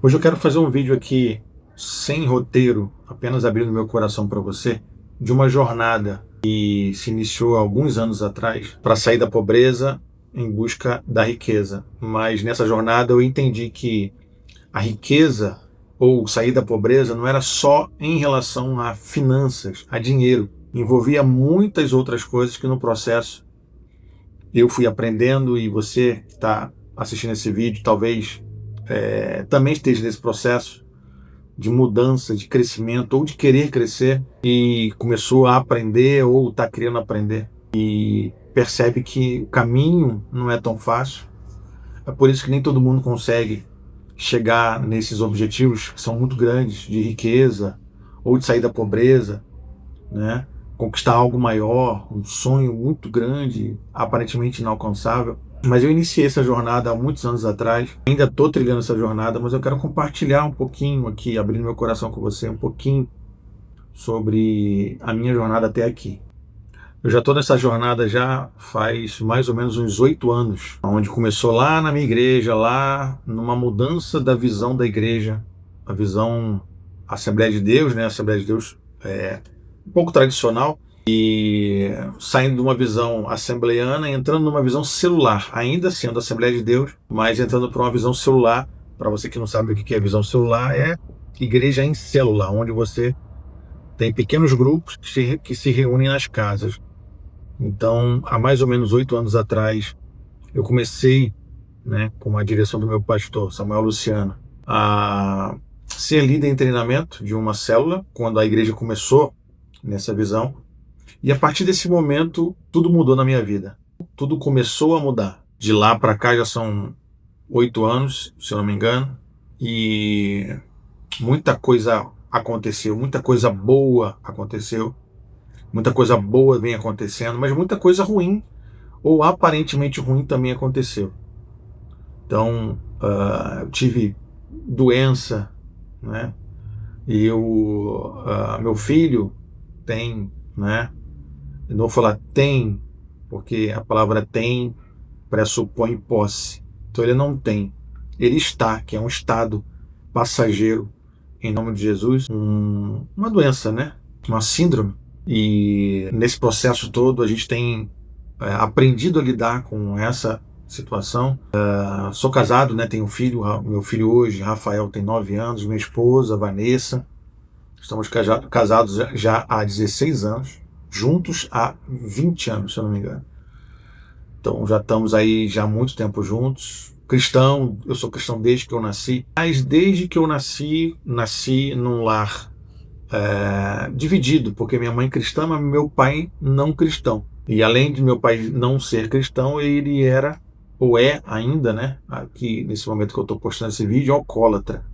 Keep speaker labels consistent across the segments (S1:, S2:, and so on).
S1: Hoje eu quero fazer um vídeo aqui sem roteiro, apenas abrindo meu coração para você, de uma jornada que se iniciou há alguns anos atrás para sair da pobreza em busca da riqueza. Mas nessa jornada eu entendi que a riqueza ou sair da pobreza não era só em relação a finanças, a dinheiro. Envolvia muitas outras coisas que no processo eu fui aprendendo, e você que está assistindo esse vídeo talvez também esteja nesse processo de mudança, de crescimento ou de querer crescer e começou a aprender ou está querendo aprender e percebe que o caminho não é tão fácil. É por isso que nem todo mundo consegue chegar nesses objetivos que são muito grandes, de riqueza ou de sair da pobreza, né? Conquistar algo maior, um sonho muito grande, aparentemente inalcançável. Mas eu iniciei essa jornada há muitos anos atrás, ainda estou trilhando essa jornada, mas eu quero compartilhar um pouquinho aqui, abrindo meu coração com você, um pouquinho sobre a minha jornada até aqui. Eu já estou nessa jornada já faz mais ou menos uns 8 anos, onde começou lá na minha igreja, lá numa mudança da visão da igreja, a visão Assembleia de Deus, né? Assembleia de Deus é um pouco tradicional, e saindo de uma visão assembleiana e entrando numa visão celular, ainda sendo Assembleia de Deus, mas entrando para uma visão celular. Para você que não sabe o que é visão celular, é igreja em célula, onde você tem pequenos grupos que se reúnem nas casas. Então, há mais ou menos 8 anos atrás, eu comecei, né, com a direção do meu pastor, Samuel Luciano, a ser líder em treinamento de uma célula, quando a igreja começou nessa visão. E a partir desse momento, tudo mudou na minha vida. Tudo começou a mudar. De lá para cá já são 8 anos, se eu não me engano, e muita coisa aconteceu, muita coisa boa aconteceu, muita coisa boa vem acontecendo, mas muita coisa ruim, ou aparentemente ruim, também aconteceu. Então, eu tive doença, né? E meu filho tem, né? Eu não vou falar tem, porque a palavra tem pressupõe posse. Então ele não tem. Ele está, que é um estado passageiro, em nome de Jesus, uma doença, né? Uma síndrome. E nesse processo todo a gente tem aprendido a lidar com essa situação. Sou casado, né? Tenho um filho, meu filho hoje, Rafael, tem 9 anos, minha esposa, Vanessa. Estamos casados já há 16 anos, juntos há 20 anos, se eu não me engano. Então já estamos aí já há muito tempo juntos. Cristão, eu sou cristão desde que eu nasci, mas desde que eu nasci num lar dividido, porque minha mãe é cristã, mas meu pai não cristão. E além de meu pai não ser cristão, ele era, ou é ainda, né, aqui nesse momento que eu estou postando esse vídeo, alcoólatra.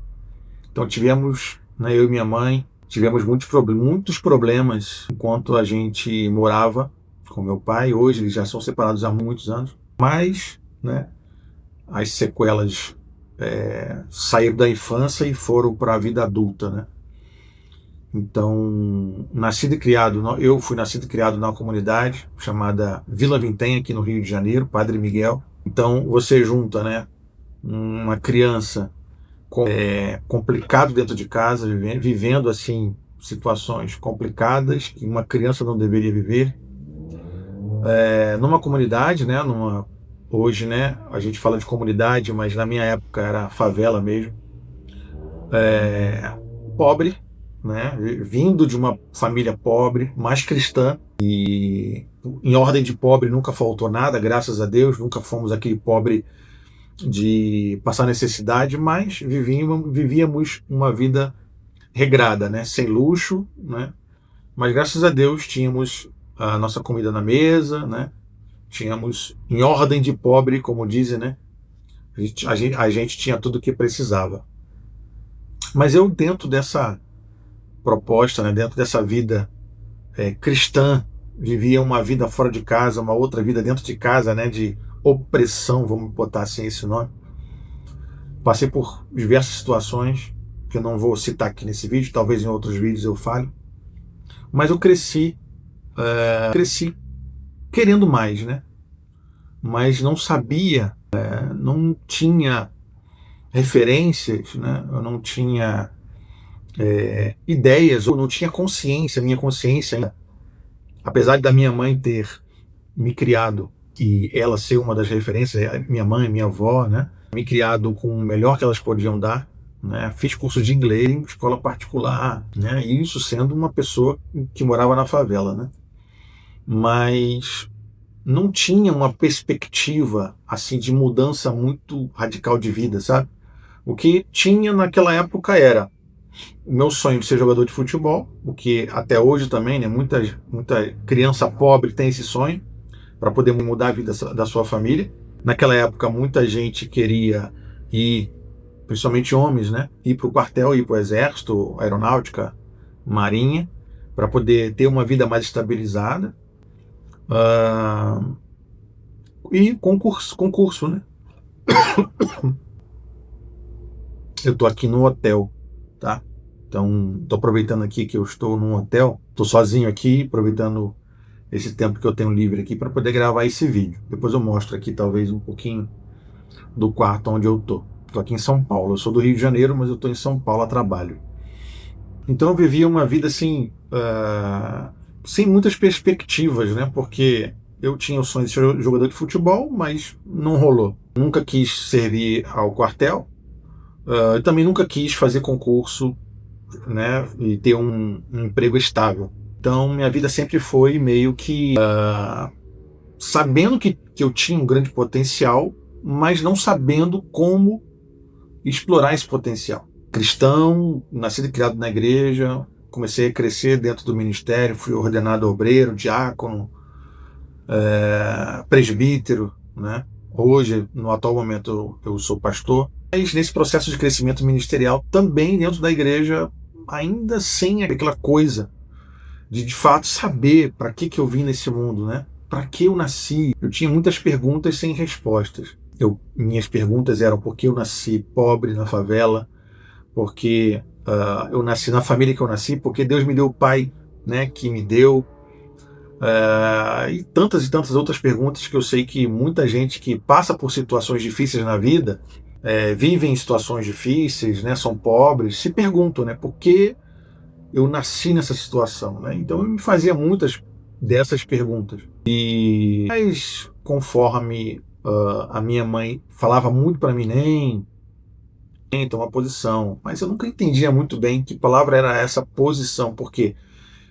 S1: Então tivemos, né, eu e minha mãe, tivemos muitos problemas enquanto a gente morava com meu pai. Hoje eles já são separados há muitos anos, mas, né, as sequelas saíram da infância e foram para a vida adulta, né? Então, eu fui nascido e criado numa comunidade chamada Vila Vintém, aqui no Rio de Janeiro, Padre Miguel. Então, você junta, né, uma criança complicado dentro de casa, vivendo assim situações complicadas que uma criança não deveria viver, numa comunidade, né, hoje, né, a gente fala de comunidade, mas na minha época era favela mesmo, pobre, né, vindo de uma família pobre, mas cristã, e em ordem de pobre nunca faltou nada, graças a Deus, nunca fomos aquele pobre de passar necessidade, mas vivíamos uma vida regrada, né, sem luxo, né, mas graças a Deus tínhamos a nossa comida na mesa, né, tínhamos em ordem de pobre, como dizem, né, a gente tinha tudo o que precisava. Mas eu, dentro dessa proposta, né, dentro dessa vida cristã, vivia uma vida fora de casa, uma outra vida dentro de casa, né, de opressão, vamos botar assim esse nome. Passei por diversas situações que eu não vou citar aqui nesse vídeo, talvez em outros vídeos eu fale, mas eu cresci querendo mais, né? Mas não sabia, não tinha referências, né? Eu não tinha ideias, ou não tinha consciência, minha consciência ainda. Apesar da minha mãe ter me criado e ela ser uma das referências, minha mãe, minha avó, né? Me criado com o melhor que elas podiam dar, né? Fiz curso de inglês em escola particular, né? E isso sendo uma pessoa que morava na favela, né? Mas não tinha uma perspectiva assim de mudança muito radical de vida, sabe? O que tinha naquela época era o meu sonho de ser jogador de futebol, o que até hoje também, né? Muita criança pobre tem esse sonho para poder mudar a vida da sua família. Naquela época, muita gente queria ir, principalmente homens, né? Ir para o quartel, ir para o exército, aeronáutica, marinha, para poder ter uma vida mais estabilizada. E concurso, né? Eu estou aqui no hotel, tá? Então, estou aproveitando aqui que eu estou num hotel, estou sozinho aqui, aproveitando esse tempo que eu tenho livre aqui para poder gravar esse vídeo. Depois eu mostro aqui talvez um pouquinho do quarto onde eu tô. Estou aqui em São Paulo. Eu sou do Rio de Janeiro, mas eu estou em São Paulo a trabalho. Então eu vivia uma vida assim, sem muitas perspectivas, né? Porque eu tinha o sonho de ser jogador de futebol, mas não rolou. Nunca quis servir ao quartel. Eu também nunca quis fazer concurso, né? E ter um emprego estável. Então minha vida sempre foi meio que sabendo que eu tinha um grande potencial, mas não sabendo como explorar esse potencial. Cristão, nascido e criado na igreja, comecei a crescer dentro do ministério, fui ordenado obreiro, diácono, presbítero, né? Hoje, no atual momento, eu sou pastor. Mas nesse processo de crescimento ministerial, também dentro da igreja, ainda sem aquela coisa de fato saber para que eu vim nesse mundo, né? Para que eu nasci? Eu tinha muitas perguntas sem respostas. Minhas perguntas eram por que eu nasci pobre na favela, porque eu nasci na família que eu nasci, porque Deus me deu o pai, né, que me deu, e tantas outras perguntas que eu sei que muita gente que passa por situações difíceis na vida, vive em situações difíceis, né, são pobres, se perguntam, né, por que eu nasci nessa situação, né? Então eu me fazia muitas dessas perguntas. Mas conforme a minha mãe falava muito para mim, nem toma posição, mas eu nunca entendia muito bem que palavra era essa posição, porque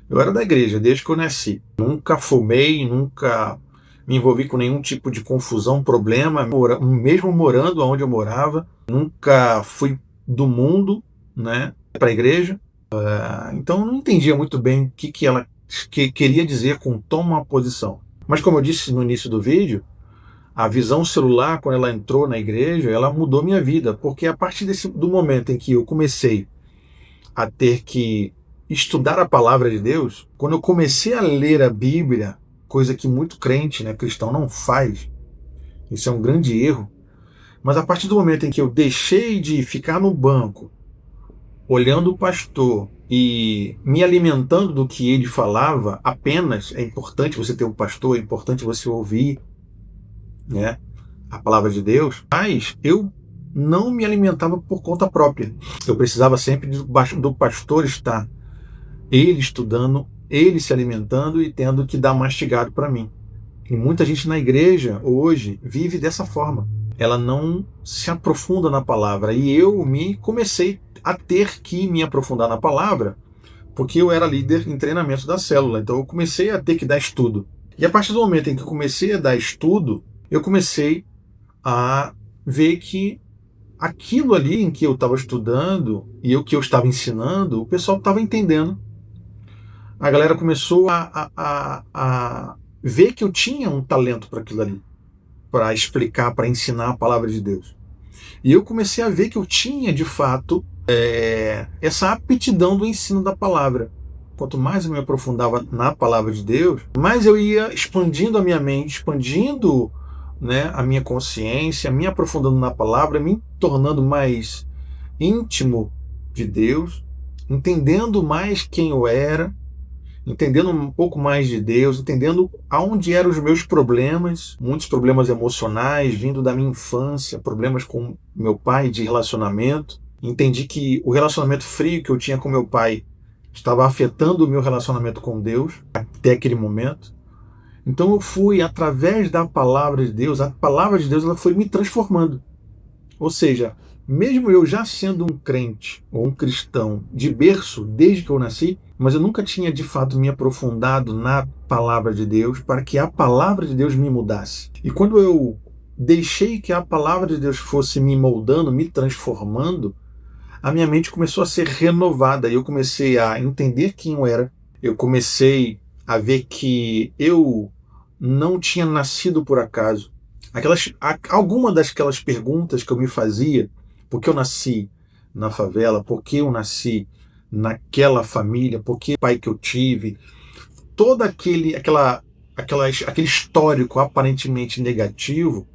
S1: eu era da igreja desde que eu nasci. Nunca fumei, nunca me envolvi com nenhum tipo de confusão, problema, mesmo morando onde eu morava. Nunca fui do mundo, né, para a igreja. Então eu não entendia muito bem o que ela queria dizer com toma uma posição. Mas como eu disse no início do vídeo, a visão celular, quando ela entrou na igreja, ela mudou minha vida, porque a partir do momento em que eu comecei a ter que estudar a palavra de Deus, quando eu comecei a ler a Bíblia, coisa que muito crente, né, cristão não faz, isso é um grande erro, mas a partir do momento em que eu deixei de ficar no banco, olhando o pastor e me alimentando do que ele falava, apenas é importante você ter um pastor, é importante você ouvir, né, a palavra de Deus, mas eu não me alimentava por conta própria. Eu precisava sempre do pastor estar, ele estudando, ele se alimentando e tendo que dar mastigado para mim. E muita gente na igreja hoje vive dessa forma. Ela não se aprofunda na palavra. E eu comecei a ter que me aprofundar na palavra, porque eu era líder em treinamento da célula. Então eu comecei a ter que dar estudo. E a partir do momento em que eu comecei a dar estudo, eu comecei a ver que aquilo ali em que eu estava estudando e o que eu estava ensinando, o pessoal estava entendendo. A galera começou a ver que eu tinha um talento para aquilo ali, para explicar, para ensinar a palavra de Deus. E eu comecei a ver que eu tinha, de fato, essa aptidão do ensino da palavra. Quanto mais eu me aprofundava na palavra de Deus, mais eu ia expandindo a minha mente, expandindo, né, a minha consciência, me aprofundando na palavra, me tornando mais íntimo de Deus, entendendo mais quem eu era, entendendo um pouco mais de Deus, entendendo aonde eram os meus problemas, muitos problemas emocionais vindo da minha infância, problemas com meu pai de relacionamento. Entendi que o relacionamento frio que eu tinha com meu pai estava afetando o meu relacionamento com Deus até aquele momento. Então eu fui, através da palavra de Deus, a palavra de Deus ela foi me transformando. Ou seja, mesmo eu já sendo um crente ou um cristão de berço desde que eu nasci, mas eu nunca tinha de fato me aprofundado na palavra de Deus para que a palavra de Deus me mudasse. E quando eu deixei que a palavra de Deus fosse me moldando, me transformando, a minha mente começou a ser renovada e eu comecei a entender quem eu era. Eu comecei a ver que eu não tinha nascido por acaso. Alguma daquelas perguntas que eu me fazia, por que eu nasci na favela, por que eu nasci naquela família, por que o pai que eu tive, todo aquele histórico aparentemente negativo,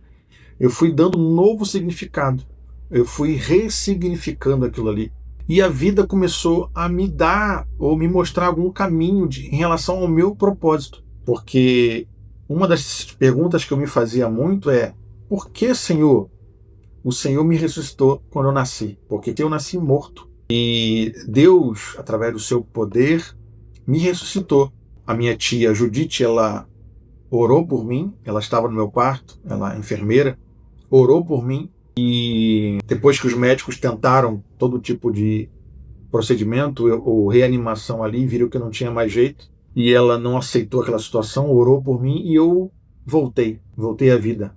S1: eu fui dando um novo significado. Eu fui ressignificando aquilo ali. E a vida começou a me dar ou me mostrar algum caminho em relação ao meu propósito. Porque uma das perguntas que eu me fazia muito é: por que, Senhor, o Senhor me ressuscitou quando eu nasci? Porque eu nasci morto. E Deus, através do seu poder, me ressuscitou. A minha tia Judite, ela orou por mim, ela estava no meu quarto, ela é enfermeira, orou por mim. E depois que os médicos tentaram todo tipo de procedimento ou reanimação ali, viram que não tinha mais jeito, e ela não aceitou aquela situação, orou por mim e eu voltei à vida.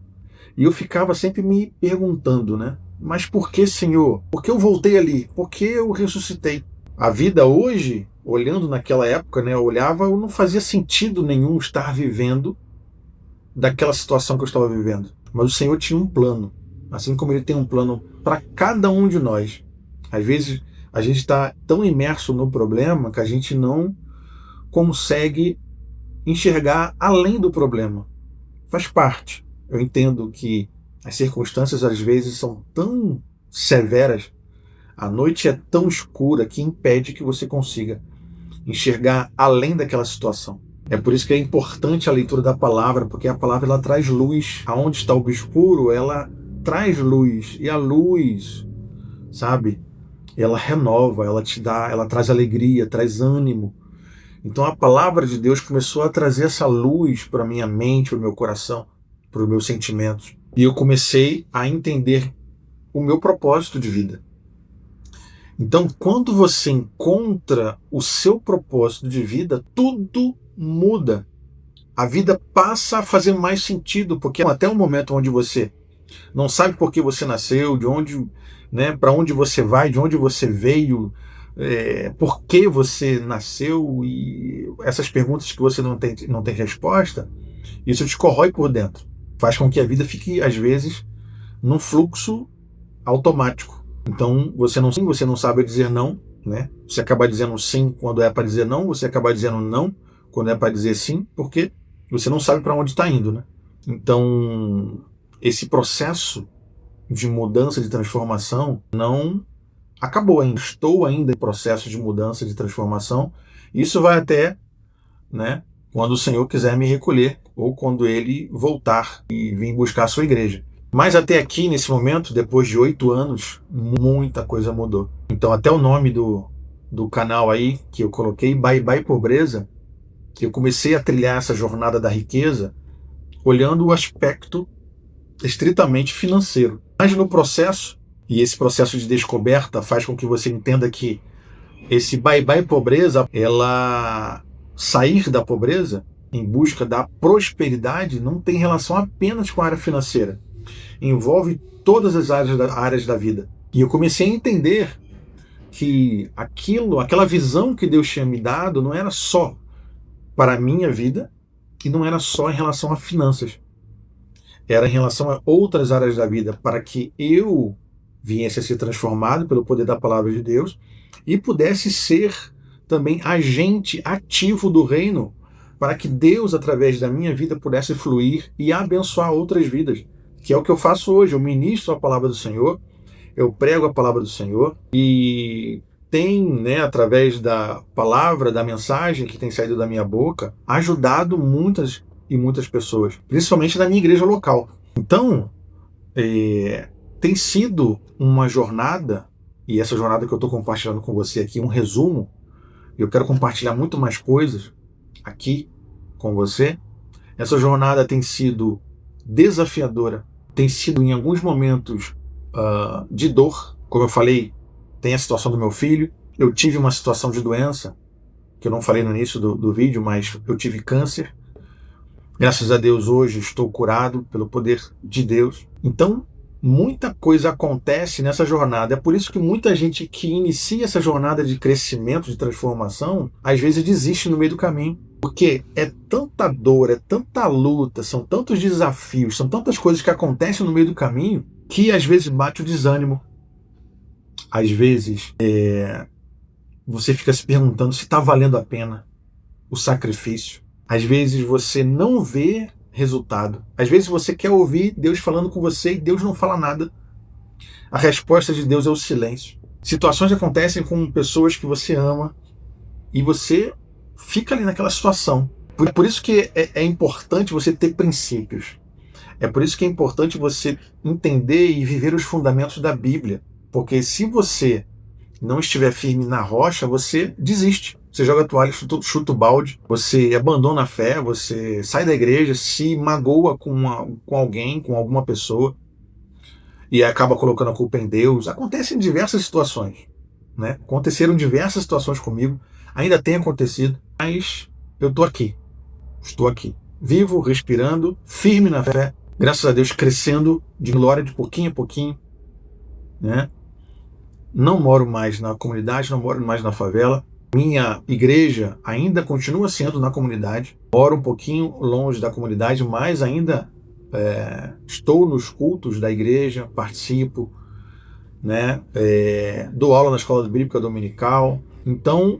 S1: E eu ficava sempre me perguntando, né? Mas por que, Senhor? Por que eu voltei ali? Por que eu ressuscitei? A vida hoje, olhando naquela época, né, eu olhava, eu não fazia sentido nenhum estar vivendo daquela situação que eu estava vivendo. Mas o Senhor tinha um plano. Assim como Ele tem um plano para cada um de nós. Às vezes a gente está tão imerso no problema que a gente não consegue enxergar além do problema. Faz parte. Eu entendo que as circunstâncias às vezes são tão severas, a noite é tão escura que impede que você consiga enxergar além daquela situação. É por isso que é importante a leitura da palavra, porque a palavra ela traz luz. Aonde está o obscuro, ela traz luz. E a luz, sabe, ela renova, ela te dá, ela traz alegria, traz ânimo. Então a palavra de Deus começou a trazer essa luz para minha mente, para o meu coração, para os meus sentimentos. E eu comecei a entender o meu propósito de vida. Então, quando você encontra o seu propósito de vida, tudo muda. A vida passa a fazer mais sentido, porque até o momento onde você não sabe por que você nasceu, de onde, né, para onde você vai, de onde você veio, por que você nasceu, e essas perguntas que você não tem resposta, isso te corrói por dentro. Faz com que a vida fique, às vezes, num fluxo automático. Então você não sabe dizer não, né? Você acaba dizendo sim quando é para dizer não, você acaba dizendo não quando é para dizer sim, porque você não sabe para onde está indo, né? Então esse processo de mudança, de transformação, não acabou ainda. Estou ainda em processo de mudança, de transformação. Isso vai até, né, quando o Senhor quiser me recolher ou quando Ele voltar e vir buscar a sua igreja. Mas até aqui, nesse momento, depois de 8 anos, muita coisa mudou. Então até o nome do canal aí, que eu coloquei, Bye Bye Pobreza, eu comecei a trilhar essa jornada da riqueza olhando o aspecto estritamente financeiro. Mas no processo, e esse processo de descoberta faz com que você entenda que esse Bye Bye Pobreza, ela sair da pobreza em busca da prosperidade não tem relação apenas com a área financeira. Envolve todas as áreas da vida. E eu comecei a entender que aquela visão que Deus tinha me dado não era só para a minha vida e não era só em relação a finanças. Era em relação a outras áreas da vida, para que eu viesse a ser transformado pelo poder da palavra de Deus e pudesse ser também agente ativo do reino, para que Deus, através da minha vida, pudesse fluir e abençoar outras vidas. Que é o que eu faço hoje. Eu ministro a palavra do Senhor, eu prego a palavra do Senhor e tem, né, através da palavra, da mensagem que tem saído da minha boca, ajudado muitas e muitas pessoas, principalmente na minha igreja local. Então, tem sido uma jornada, e essa jornada que eu estou compartilhando com você aqui, um resumo. Eu quero compartilhar muito mais coisas aqui com você. Essa jornada tem sido desafiadora, tem sido em alguns momentos de dor. Como eu falei, tem a situação do meu filho. Eu tive uma situação de doença, que eu não falei no início do vídeo, mas eu tive câncer. Graças a Deus hoje estou curado pelo poder de Deus. Então, muita coisa acontece nessa jornada. É por isso que muita gente que inicia essa jornada de crescimento, de transformação, às vezes desiste no meio do caminho. Porque é tanta dor, é tanta luta, são tantos desafios, são tantas coisas que acontecem no meio do caminho, que às vezes bate o desânimo. Às vezes você fica se perguntando se está valendo a pena o sacrifício. Às vezes você não vê resultado. Às vezes você quer ouvir Deus falando com você e Deus não fala nada. A resposta de Deus é o silêncio. Situações acontecem com pessoas que você ama e você fica ali naquela situação. Por isso que é importante você ter princípios. É por isso que é importante você entender e viver os fundamentos da Bíblia. Porque se você não estiver firme na rocha, você desiste. Você joga a toalha, chuta o balde, você abandona a fé, você sai da igreja, se magoa com alguém, com alguma pessoa, e acaba colocando a culpa em Deus. Acontecem diversas situações, né? Aconteceram diversas situações comigo, ainda tem acontecido, mas eu estou aqui, vivo, respirando, firme na fé, graças a Deus, crescendo de glória de pouquinho a pouquinho, né? Não moro mais na comunidade, não moro mais na favela. Minha igreja ainda continua sendo na comunidade. Moro um pouquinho longe da comunidade, mas ainda estou nos cultos da igreja, participo, né? Dou aula na escola bíblica dominical. Então,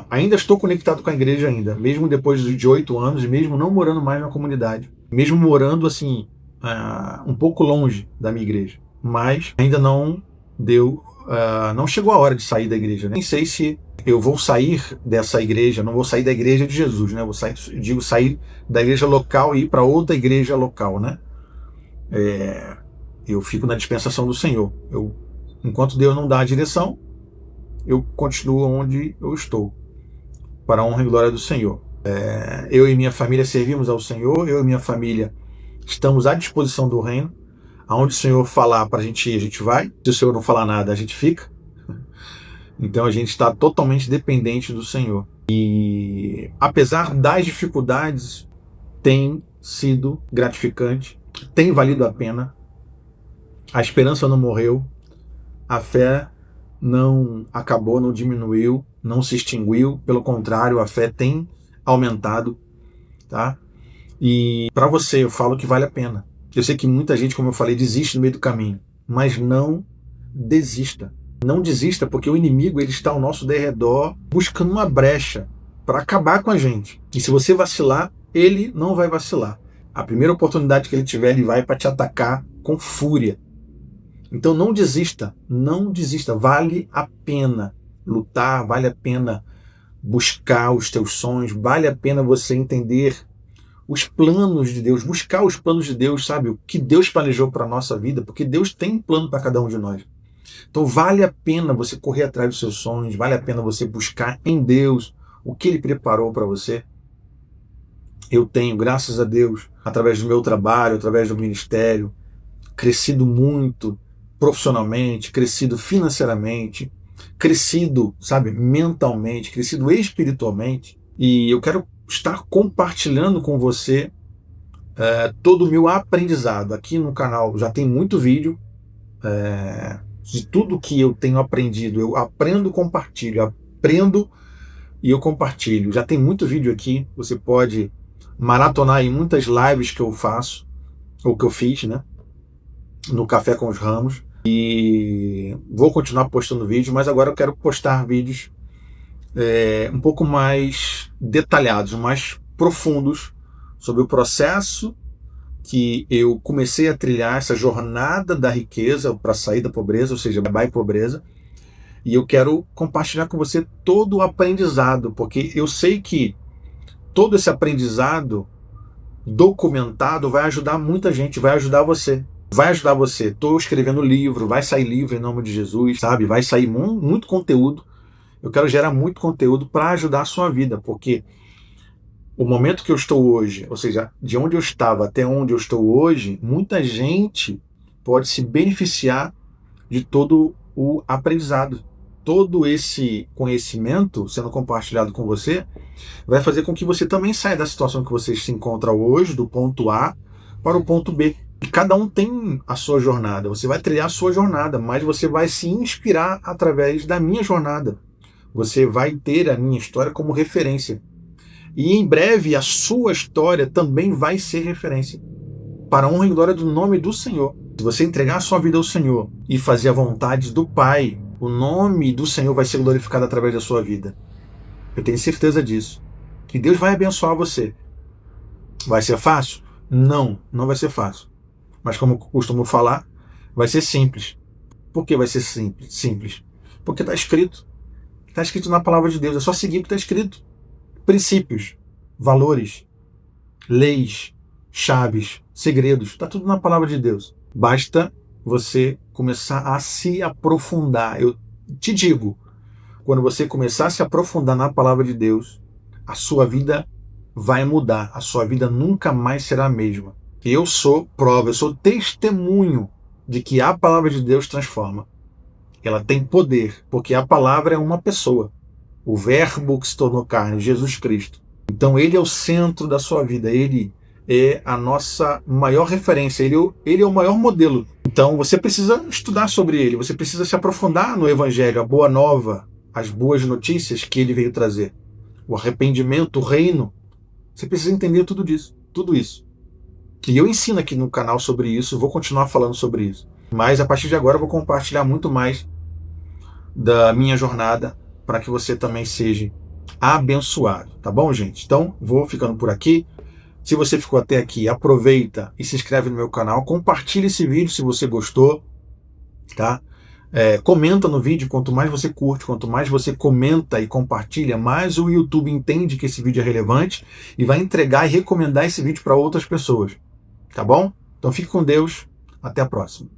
S1: ainda estou conectado com a igreja ainda, mesmo depois de 8 anos, e mesmo não morando mais na comunidade. Mesmo morando assim, um pouco longe da minha igreja. Mas ainda não chegou a hora de sair da igreja. Nem sei se eu vou sair dessa igreja, não vou sair da igreja de Jesus, né? Sair da igreja local e ir para outra igreja local, né? Eu fico na dispensação do Senhor. Enquanto Deus não dá a direção, eu continuo onde eu estou, para a honra e glória do Senhor. Eu e minha família servimos ao Senhor, eu e minha família estamos à disposição do reino. Aonde o Senhor falar para a gente ir, a gente vai. Se o Senhor não falar nada, a gente fica. Então a gente está totalmente dependente do Senhor. E apesar das dificuldades, tem sido gratificante, tem valido a pena. A esperança não morreu, a fé não acabou, não diminuiu, não se extinguiu. Pelo contrário, a fé tem aumentado, tá? E para você, eu falo que vale a pena. Eu sei que muita gente, como eu falei, desiste no meio do caminho, mas não desista. Não desista, porque o inimigo ele está ao nosso derredor buscando uma brecha para acabar com a gente. E se você vacilar, ele não vai vacilar. A primeira oportunidade que ele tiver, ele vai para te atacar com fúria. Então não desista, não desista. Vale a pena lutar, vale a pena buscar os teus sonhos, vale a pena você entender os planos de Deus, buscar os planos de Deus, sabe? O que Deus planejou para a nossa vida, porque Deus tem um plano para cada um de nós. Então vale a pena você correr atrás dos seus sonhos, vale a pena você buscar em Deus o que Ele preparou para você. Eu tenho, graças a Deus, através do meu trabalho, através do ministério, crescido muito profissionalmente, crescido financeiramente, crescido, sabe, mentalmente, crescido espiritualmente. E eu quero estar compartilhando com você todo o meu aprendizado. Aqui no canal já tem muito vídeo de tudo que eu tenho aprendido. Eu aprendo, compartilho, aprendo e eu compartilho. Já tem muito vídeo aqui, você pode maratonar em muitas lives que eu faço, ou que eu fiz, né, no Café com os Ramos. E vou continuar postando vídeos, mas agora eu quero postar vídeos um pouco mais detalhados, mais profundos sobre o processo que eu comecei a trilhar, essa jornada da riqueza para sair da pobreza, ou seja, bye pobreza, E eu quero compartilhar com você todo o aprendizado, porque eu sei que todo esse aprendizado documentado vai ajudar muita gente, vai ajudar você. Vai ajudar você. Estou escrevendo livro, vai sair livro em nome de Jesus, sabe? Vai sair muito conteúdo. Eu quero gerar muito conteúdo para ajudar a sua vida, porque o momento que eu estou hoje, ou seja, de onde eu estava até onde eu estou hoje, muita gente pode se beneficiar de todo o aprendizado. Todo esse conhecimento sendo compartilhado com você vai fazer com que você também saia da situação que você se encontra hoje, do ponto A para o ponto B. E cada um tem a sua jornada. Você vai trilhar a sua jornada, mas você vai se inspirar através da minha jornada. Você vai ter a minha história como referência. E em breve a sua história também vai ser referência. Para a honra e glória do nome do Senhor. Se você entregar a sua vida ao Senhor e fazer a vontade do Pai, o nome do Senhor vai ser glorificado através da sua vida. Eu tenho certeza disso. Que Deus vai abençoar você. Vai ser fácil? Não, não vai ser fácil. Mas como eu costumo falar, vai ser simples. Por que vai ser simples? Simples. Porque está escrito. Está escrito na palavra de Deus. É só seguir o que está escrito. Princípios, valores, leis, chaves, segredos. Está tudo na palavra de Deus. Basta você começar a se aprofundar. Eu te digo, quando você começar a se aprofundar na palavra de Deus, a sua vida vai mudar. A sua vida nunca mais será a mesma. Eu sou prova, eu sou testemunho de que a palavra de Deus transforma. Ela tem poder, porque a palavra é uma pessoa. O verbo que se tornou carne, Jesus Cristo. Então ele é o centro da sua vida, ele é a nossa maior referência, ele é o maior modelo. Então você precisa estudar sobre ele, você precisa se aprofundar no Evangelho, a boa nova, as boas notícias que ele veio trazer. O arrependimento, o reino. Você precisa entender tudo isso. E eu ensino aqui no canal sobre isso, vou continuar falando sobre isso. Mas a partir de agora eu vou compartilhar muito mais da minha jornada para que você também seja abençoado, tá bom, gente? Então, vou ficando por aqui. Se você ficou até aqui, aproveita e se inscreve no meu canal, compartilha esse vídeo se você gostou, tá? Comenta no vídeo, quanto mais você curte, quanto mais você comenta e compartilha, mais o YouTube entende que esse vídeo é relevante e vai entregar e recomendar esse vídeo para outras pessoas, tá bom? Então fique com Deus, até a próxima.